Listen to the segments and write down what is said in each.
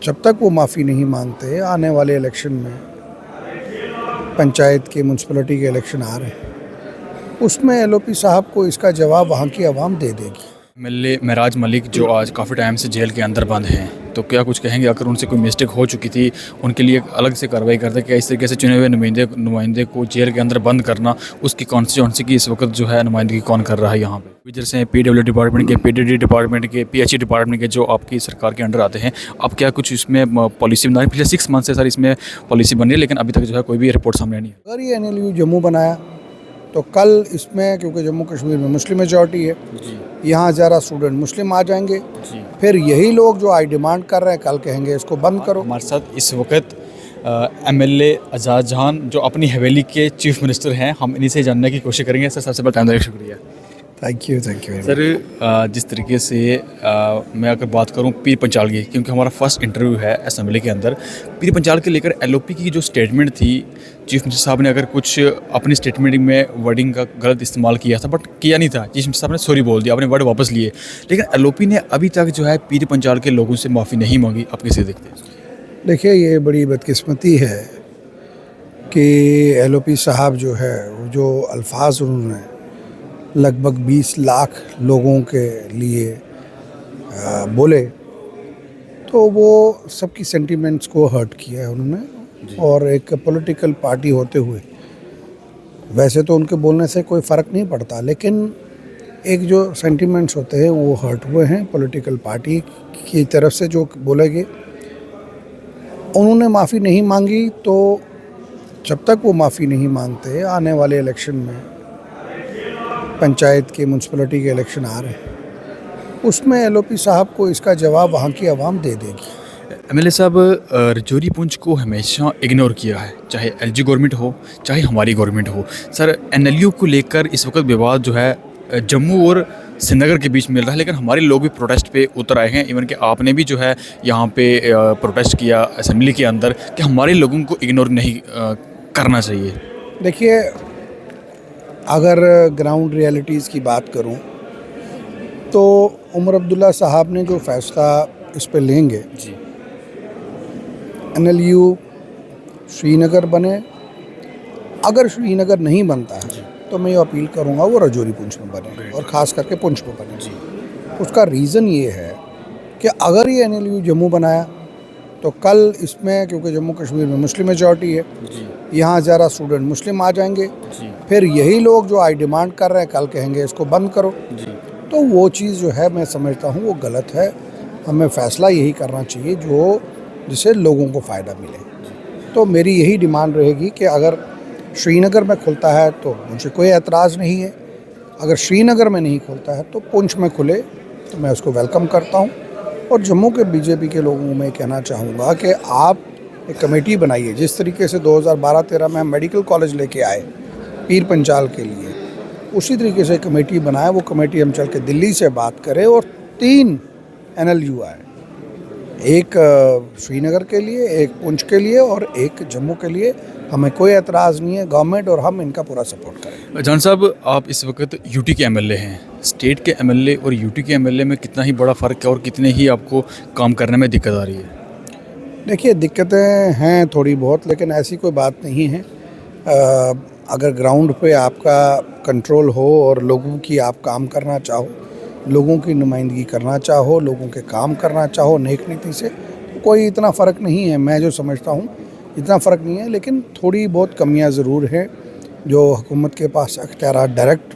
जब तक वो माफ़ी नहीं मांगते, आने वाले इलेक्शन में पंचायत के म्यूनसिपैलिटी के इलेक्शन आ रहे हैं, उसमें एलओपी साहब को इसका जवाब वहाँ की आवाम दे देगी। एमएलए महराज मलिक जो आज काफ़ी टाइम से जेल के अंदर बंद हैं, तो क्या कुछ कहेंगे अगर उनसे कोई मिस्टेक हो चुकी थी उनके लिए अलग से कार्रवाई करते, क्या इस तरीके से चुने हुए नुमाइंदे को जेल के अंदर बंद करना, उसकी कॉन्स्टिट्यूंसी की इस वक्त जो है नुमाइंदगी कौन कर रहा है यहाँ पे? जैसे पीडब्ल्यू डिपार्टमेंट के, पीडीडी डिपार्टमेंट के, पीएचई डिपार्टमेंट के जो आपकी सरकार के अंडर आते हैं, अब क्या कुछ इसमें पॉलिसी बना रही? पिछले 6 मंथ से सर इसमें पॉलिसी बन रही है, लेकिन अभी तक जो है कोई भी रिपोर्ट सामने नहीं है। अगर ये एनएलयू जम्मू बनाया तो कल इसमें, क्योंकि जम्मू कश्मीर में मुस्लिम मेजॉरिटी है, यहाँ ज़्यादा स्टूडेंट मुस्लिम आ जाएंगे, फिर यही लोग जो आज डिमांड कर रहे हैं कल कहेंगे इसको बंद करो। हमारे साथ इस वक्त एमएलए आज़ाद जहान जो अपनी हवेली के चीफ मिनिस्टर हैं, हम इन्हीं से जानने की कोशिश करेंगे। सर सबसे पहले टाइम देने का शुक्रिया। थैंक यू सर जिस तरीके से मैं अगर बात करूं पीर पंचाल की, क्योंकि हमारा फर्स्ट इंटरव्यू है असेंबली के अंदर, पीर पंचाल के लेकर एलओपी की जो स्टेटमेंट थी, चीफ मिनिस्टर साहब ने अगर कुछ अपनी स्टेटमेंट में वर्डिंग का गलत इस्तेमाल किया था, बट किया नहीं था। चीफ मिनिस्टर साहब ने सॉरी बोल दिया, अपने वर्ड वापस लिए, लेकिन एलओपी ने अभी तक जो है पीर पंचाल के लोगों से माफ़ी नहीं मांगी। आप कैसे देखते हैं? देखिए, ये बड़ी बदकिस्मती है कि एलओपी साहब जो है, जो अल्फाज उन्होंने लगभग 20 लाख लोगों के लिए बोले, तो वो सबकी सेंटिमेंट्स को हर्ट किया है उन्होंने। और एक पॉलिटिकल पार्टी होते हुए वैसे तो उनके बोलने से कोई फ़र्क नहीं पड़ता, लेकिन एक जो सेंटिमेंट्स होते हैं वो हर्ट हुए हैं पॉलिटिकल पार्टी की तरफ से जो बोले गए। उन्होंने माफ़ी नहीं मांगी, तो जब तक वो माफ़ी नहीं मांगते, आने वाले इलेक्शन में पंचायत के म्यूनसिपैलिटी के इलेक्शन आ रहे हैं, उसमें एलओपी साहब को इसका जवाब वहाँ की आवाम दे देगी। एमएलए साहब, रजौरी पुंछ को हमेशा इग्नोर किया है, चाहे एलजी गवर्नमेंट हो चाहे हमारी गवर्नमेंट हो। सर एनएलयू को लेकर इस वक्त विवाद जो है जम्मू और श्रीनगर के बीच मिल रहा है, लेकिन हमारे लोग भी प्रोटेस्ट पे उतर आए हैं। इवन कि आपने भी जो है यहाँ पे प्रोटेस्ट किया असेंबली के अंदर कि हमारे लोगों को इग्नोर नहीं करना चाहिए। देखिए, अगर ग्राउंड रियलिटीज़ की बात करूं तो उमर अब्दुल्ला साहब ने जो फ़ैसला इस पे लेंगे, जी, एनएलयू श्रीनगर बने, अगर श्रीनगर नहीं बनता है तो मैं ये अपील करूंगा वो रजौरी पुंछ में बने, और ख़ास करके पुंछ में बने। जी, उसका रीज़न ये है कि अगर ये एनएलयू जम्मू बनाया तो कल इसमें, क्योंकि जम्मू कश्मीर में मुस्लिम मेजॉरिटी है, यहाँ ज़्यादा स्टूडेंट मुस्लिम आ जाएंगे, फिर यही लोग जो आज डिमांड कर रहे हैं कल कहेंगे इसको बंद करो। तो वो चीज़ जो है मैं समझता हूँ वो गलत है। हमें फ़ैसला यही करना चाहिए जिससे लोगों को फ़ायदा मिले। तो मेरी यही डिमांड रहेगी कि अगर श्रीनगर में खुलता है तो मुझे कोई एतराज़ नहीं है, अगर श्रीनगर में नहीं खुलता है तो पुंछ में खुले तो मैं उसको वेलकम करता हूँ। और जम्मू के बीजेपी के लोगों में कहना चाहूँगा कि आप एक कमेटी बनाइए, जिस तरीके से 2012-13 में हम मेडिकल कॉलेज लेके आए पीर पंचाल के लिए, उसी तरीके से कमेटी बनाए। वो कमेटी हम चल के दिल्ली से बात करें और 3 एनएलयू आए, एक श्रीनगर के लिए, एक पुंछ के लिए और एक जम्मू के लिए। हमें कोई एतराज़ नहीं है, गवर्नमेंट और हम इनका पूरा सपोर्ट करें। जान साहब, आप इस वक्त यूटी के एमएलए हैं। स्टेट के एमएलए और यूटी के एमएलए में कितना ही बड़ा फ़र्क है और कितने ही आपको काम करने में दिक्कत आ रही है? देखिए, दिक्कतें हैं थोड़ी बहुत, लेकिन ऐसी कोई बात नहीं है। अगर ग्राउंड पे आपका कंट्रोल हो और लोगों की आप काम करना चाहो, लोगों की नुमाइंदगी करना चाहो, लोगों के काम करना चाहो नेक नीति से, तो कोई इतना फ़र्क नहीं है। मैं जो समझता हूँ इतना फ़र्क नहीं है, लेकिन थोड़ी बहुत कमियाँ ज़रूर हैं। जो हुकूमत के पास अख्तियारात डायरेक्ट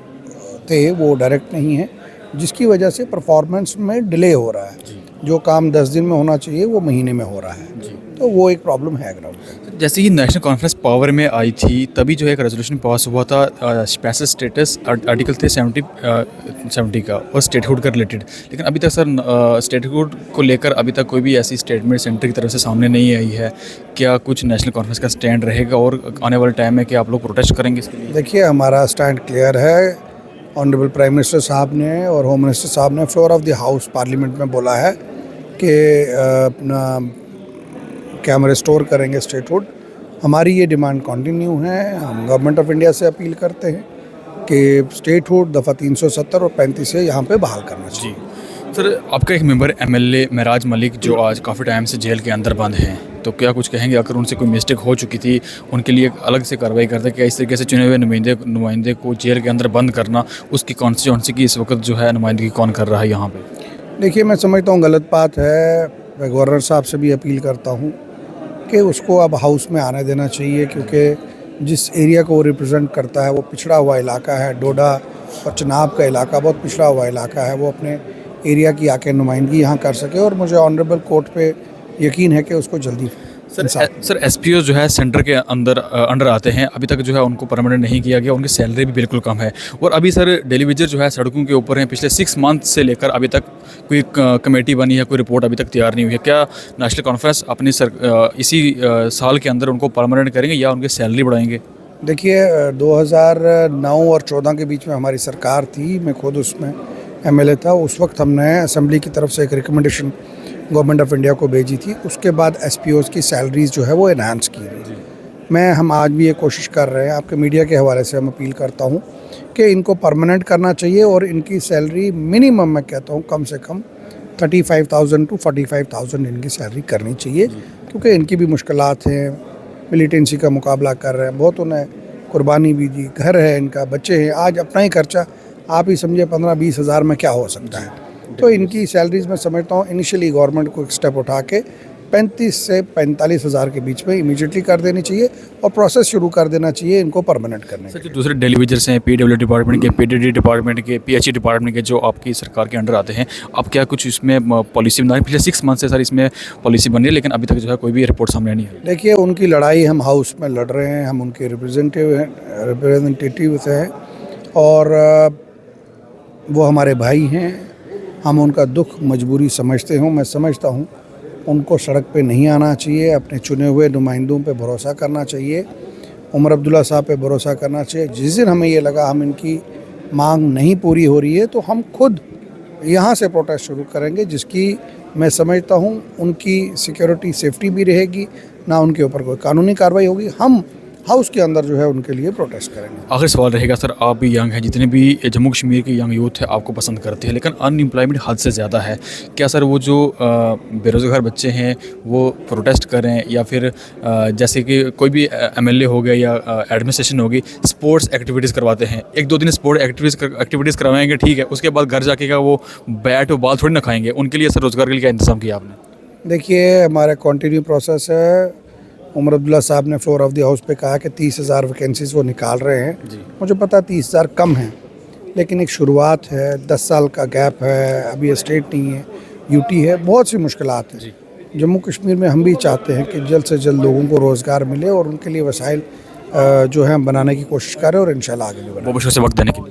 थे वो डायरेक्ट नहीं है, जिसकी वजह से परफॉर्मेंस में डिले हो रहा है। जो काम 10 दिन में होना चाहिए वो महीने में हो रहा है, तो वो एक प्रॉब्लम है ग्राउंड पे। जैसे ही नेशनल कॉन्फ्रेंस पावर में आई थी तभी जो है एक रेजोल्यूशन पास हुआ था, स्पेशल स्टेटस आर्टिकल थे 70 का और स्टेटहुड का रिलेटेड, लेकिन अभी तक सर स्टेटहुड को लेकर अभी तक कोई भी ऐसी स्टेटमेंट सेंटर की तरफ से सामने नहीं आई है। क्या कुछ नेशनल कॉन्फ्रेंस का स्टैंड रहेगा और आने वाले टाइम में क्या आप लोग प्रोटेस्ट करेंगे इसके लिए? देखिए, हमारा स्टैंड क्लियर है। ऑनरेबल प्राइम मिनिस्टर साहब ने और होम मिनिस्टर साहब ने floor of the house parliament में बोला है कि अपना क्या हम रिस्टोर करेंगे स्टेटहुड। हमारी ये डिमांड कंटिन्यू है। हम गवर्नमेंट ऑफ इंडिया से अपील करते हैं कि स्टेटहुड दफ़ा 370 और 35 से यहाँ पे बहाल करना चाहिए। सर आपका एक मेंबर एमएलए महराज मलिक जो आज काफ़ी टाइम से जेल के अंदर बंद हैं, तो क्या कुछ कहेंगे अगर उनसे कोई मिस्टेक हो चुकी थी उनके लिए अलग से कार्रवाई करते क्या इस तरीके से चुने हुए नुमाइंदे को जेल के अंदर बंद करना उसकी कॉन्स्टिट्यूंसी की इस वक्त जो है नुमाइंदगी कौन कर रहा है यहाँ पे? देखिए, मैं समझता हूँ गलत बात है। मैं गवर्नर साहब से भी अपील करता हूँ कि उसको अब हाउस में आने देना चाहिए, क्योंकि जिस एरिया को वो रिप्रेजेंट करता है वो पिछड़ा हुआ इलाका है। डोडा और चिनाब का इलाका बहुत पिछड़ा हुआ इलाका है। वो अपने एरिया की आके नुमाइंदगी यहाँ कर सके, और मुझे ऑनरेबल कोर्ट पे यकीन है कि उसको जल्दी सर एसपीओ जो है सेंटर के अंडर आते हैं, अभी तक जो है उनको परमानेंट नहीं किया गया, उनकी सैलरी भी बिल्कुल कम है। और अभी सर डेली वेजर जो है सड़कों के ऊपर हैं पिछले 6 मंथ से लेकर अभी तक कोई कमेटी बनी है, कोई रिपोर्ट अभी तक तैयार नहीं हुई है। क्या नेशनल कॉन्फ्रेंस अपनी इसी साल के अंदर उनको परमानेंट करेंगे या उनकी सैलरी बढ़ाएंगे? देखिए, 2009 और 14 के बीच में हमारी सरकार थी, मैं खुद उसमें एमएलए था। उस वक्त हमने असेंबली की तरफ से एक रिकमेंडेशन गवर्नमेंट ऑफ इंडिया को भेजी थी। उसके बाद एसपीओज़ की सैलरीज़ जो है वो एनहांस की गई। हम आज भी ये कोशिश कर रहे हैं, आपके मीडिया के हवाले से हम अपील करता हूँ कि इनको परमानेंट करना चाहिए, और इनकी सैलरी मिनिमम मैं कहता हूँ कम से कम 35,000 to 45,000 इनकी सैलरी करनी चाहिए, क्योंकि इनकी भी मुश्किलात हैं। मिलिटेंसी का मुकाबला कर रहे हैं, बहुत उन्हें कुर्बानी भी दी, घर है इनका, बच्चे हैं। आज अपना ही खर्चा आप ही समझिए 15-20 हज़ार में क्या हो सकता है। तो इनकी सैलरीज़ मैं समझता हूँ इनिशियली गवर्नमेंट को एक स्टेप उठा के 35 से 45 हज़ार के बीच में इमीडिएटली कर देनी चाहिए, और प्रोसेस शुरू कर देना चाहिए इनको परमानेंट करने सर के। जो दूसरे डेली वेजर्स हैं, पीडब्ल्यू डिपार्टमेंट के, पीडीडी डिपार्टमेंट के, पीएचई डिपार्टमेंट के, जो आपकी सरकार के अंडर आते हैं, अब क्या कुछ इसमें पॉलिसी बना है? पिछले 6 मंथ से सर इसमें पॉलिसी बनी है, लेकिन अभी तक जो है कोई भी रिपोर्ट सामने नहीं है। देखिए, उनकी लड़ाई हम हाउस में लड़ रहे हैं, हम उनके रिप्रेजेंटेटिव हैं, और वो हमारे भाई हैं। हम उनका दुख मजबूरी समझते हूँ, मैं समझता हूँ उनको सड़क पे नहीं आना चाहिए, अपने चुने हुए नुमाइंदों पे भरोसा करना चाहिए, उमर अब्दुल्ला साहब पे भरोसा करना चाहिए। जिस दिन हमें ये लगा हम इनकी मांग नहीं पूरी हो रही है, तो हम खुद यहाँ से प्रोटेस्ट शुरू करेंगे, जिसकी मैं समझता हूँ उनकी सिक्योरिटी सेफ्टी भी रहेगी, ना उनके ऊपर कोई कानूनी कार्रवाई होगी। हम हाउस के अंदर जो है उनके लिए प्रोटेस्ट करेंगे। आखिर सवाल रहेगा सर, आप भी यंग हैं, जितने भी जम्मू कश्मीर के यंग यूथ है आपको पसंद करते हैं, लेकिन अनएम्प्लॉयमेंट हद से ज़्यादा है। क्या सर वो जो बेरोज़गार बच्चे हैं वो प्रोटेस्ट करें, या फिर जैसे कि कोई भी एमएलए हो गया या एडमिनिस्ट्रेशन होगी, स्पोर्ट्स एक्टिविटीज़ करवाते हैं, 1-2 दिन स्पोर्ट्स एक्टिविटीज़ करवाएंगे, ठीक है, उसके बाद घर जाके का वो बैट और बॉल थोड़ी ना खाएंगे। उनके लिए सर रोज़गार के लिए क्या इंतजाम किया आपने? देखिए, हमारा कंटिन्यू प्रोसेस है। उमर अब्दुल्ला साहब ने फ्लोर ऑफ द हाउस पे कहा कि 30,000 वैकेंसीज़ वो निकाल रहे हैं। मुझे पता 30,000 कम हैं, लेकिन एक शुरुआत है। 10 साल का गैप है, अभी स्टेट नहीं है, यूटी है, बहुत सी मुश्किलात हैं। जम्मू कश्मीर में हम भी चाहते हैं कि जल्द से जल्द लोगों को रोज़गार मिले, और उनके लिए वसाइल जो है हम बनाने की कोशिश करें, और इंशाल्लाह आगे भी बनाएंगे। बहुत से वक्त देने के लिए।